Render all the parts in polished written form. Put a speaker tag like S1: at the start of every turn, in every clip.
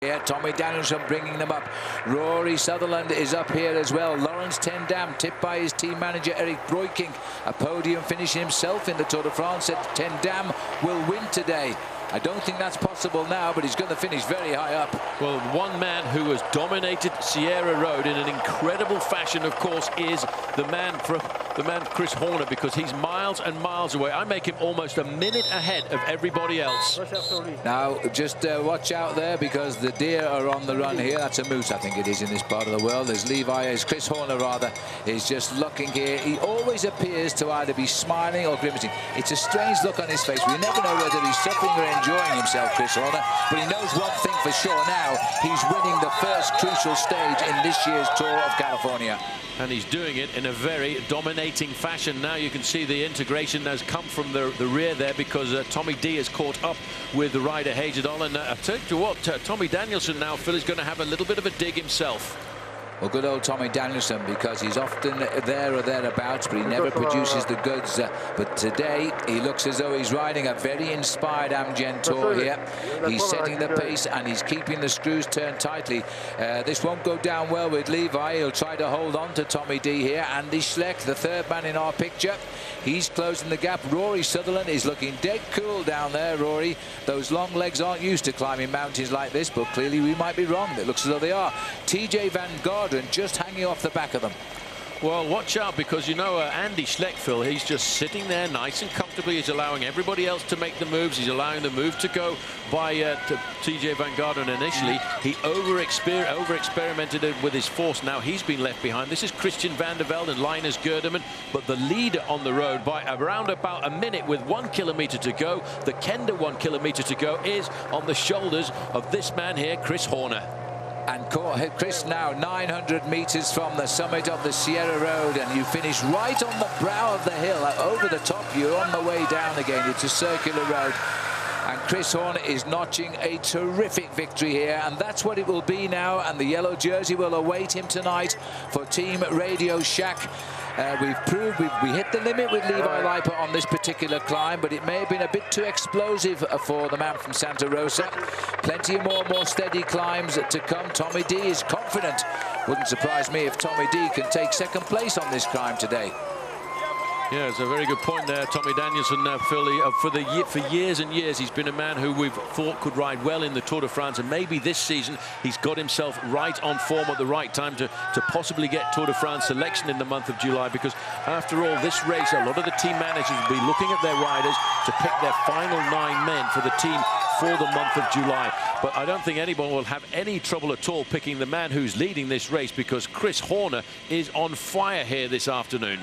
S1: Yeah, Tommy Danielson bringing them up. Rory Sutherland is up here as well. Laurens ten Dam, tipped by his team manager Erik Breukink. A podium finish himself in the Tour de France. Said ten Dam will win today. I don't think that's possible now, but he's going to finish very high up.
S2: Well, one man who has dominated Sierra Road in an incredible fashion, of course, is the man Chris Horner, because he's miles and miles away. I make him almost a minute ahead of everybody else.
S1: Now, just watch out there, because the deer are on the run here. That's a moose, I think it is, in this part of the world. There's Chris Horner, rather, is just looking here. He always appears to either be smiling or grimacing. It's a strange look on his face. We never know whether he's suffering or enjoying himself, Chris Horner, but he knows one thing for sure now: he's winning the first crucial stage in this year's Tour of California.
S2: And he's doing it in a very dominating fashion. Now you can see the integration has come from the rear there, because Tommy D has caught up with the rider Hagedal. And I'll tell you what, Tommy Danielson now, Phil, is going to have a little bit of a dig himself.
S1: Well, good old Tommy Danielson, because he's often there or thereabouts, but he never produces the goods. But today, he looks as though he's riding a very inspired Amgen Tour here. He's setting the pace, and he's keeping the screws turned tightly. This won't go down well with Levi. He'll try to hold on to Tommy D here. Andy Schleck, the third man in our picture, he's closing the gap. Rory Sutherland is looking dead cool down there. Rory, those long legs aren't used to climbing mountains like this, but clearly we might be wrong. It looks as though they are. TJ Van Garderen just hanging off the back of them.
S2: Well, watch out, because you know Andy Schleck, Phil, he's just sitting there nice and comfortably. He's allowing everybody else to make the moves. He's allowing the move to go by TJ Van Garderen initially. He over-experimented with his force. Now he's been left behind. This is Christian Van der Velde and Linus Gerdeman, but the leader on the road by around about a minute with 1 kilometer to go. The Kenda 1 kilometer to go is on the shoulders of this man here, Chris Horner.
S1: And Chris now 900 meters from the summit of the Sierra Road, and you finish right on the brow of the hill. Over the top, you're on the way down again. It's a circular road. And Chris Horner is notching a terrific victory here, and that's what it will be now. And the yellow jersey will await him tonight for Team Radio Shack. We've proved we hit the limit with Levi Leiper on this particular climb, but it may have been a bit too explosive for the man from Santa Rosa. Plenty of more steady climbs to come. Tommy D is confident. Wouldn't surprise me if Tommy D can take second place on this climb today.
S2: Yeah, it's a very good point there, Tommy Danielson. Phil, for years and years, he's been a man who we've thought could ride well in the Tour de France, and maybe this season he's got himself right on form at the right time to possibly get Tour de France selection in the month of July, because after all, this race, a lot of the team managers will be looking at their riders to pick their final 9 men for the team for the month of July. But I don't think anyone will have any trouble at all picking the man who's leading this race, because Chris Horner is on fire here this afternoon.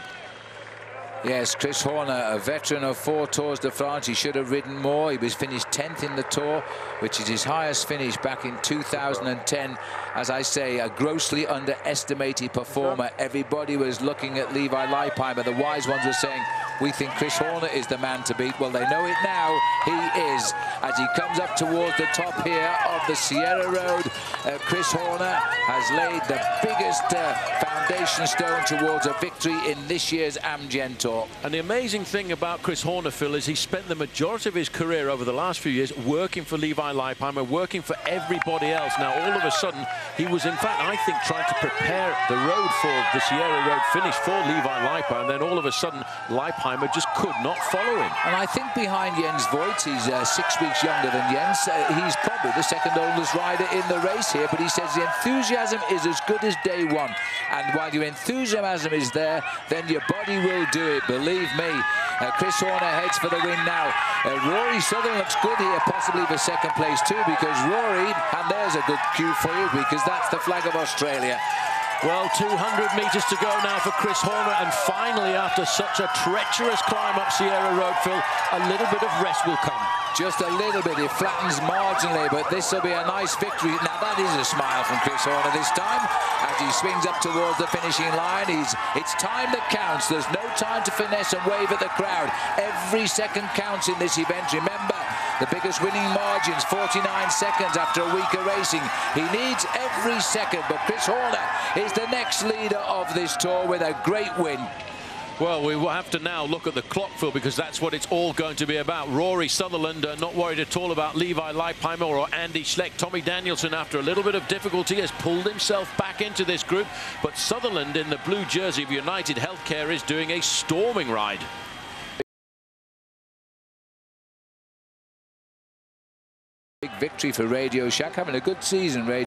S1: Yes, Chris Horner, a veteran of 4 Tours de France. He should have ridden more. He was finished 10th in the Tour, which is his highest finish back in 2010. As I say, a grossly underestimated performer. Everybody was looking at Levi Leipheimer. The wise ones were saying, we think Chris Horner is the man to beat. Well, they know it now. He is. As he comes up towards the top here of the Sierra Road, Chris Horner has laid the biggest foundation stone towards a victory in this year's Amgen Tour.
S2: And the amazing thing about Chris Horner, Phil, is he spent the majority of his career over the last few years working for Levi Leipheimer, working for everybody else. Now, all of a sudden, he was, in fact, I think, trying to prepare the road for the Sierra Road finish for Levi Leipheimer, and then all of a sudden, Leipheimer just could not follow him.
S1: And I think behind Jens Voigt, he's 6 weeks younger than Jens. He's probably the second oldest rider in the race here, but he says the enthusiasm is as good as day one. And while your enthusiasm is there, then your body will do it, believe me. Chris Horner heads for the win now. Rory Sutherland looks good here, possibly for second place too, because Rory, and there's a good cue for you, because that's the flag of Australia.
S2: Well, 200 meters to go now for Chris Horner, and finally, after such a treacherous climb up Sierra Road, Phil, a little bit of rest will come.
S1: Just a little bit. It flattens marginally, but this will be a nice victory. Now, that is a smile from Chris Horner this time, as he swings up towards the finishing line. It's time that counts. There's no time to finesse and wave at the crowd. Every second counts in this event. Remember, the biggest winning margins, 49 seconds after a week of racing. He needs every second, but Chris Horner is the next leader of this tour with a great win.
S2: Well, we will have to now look at the clock, Phil, because that's what it's all going to be about. Rory Sutherland not worried at all about Levi Leipheimer or Andy Schleck. Tommy Danielson, after a little bit of difficulty, has pulled himself back into this group. But Sutherland in the blue jersey of United Healthcare is doing a storming ride.
S1: Big victory for Radio Shack, having a good season, Radio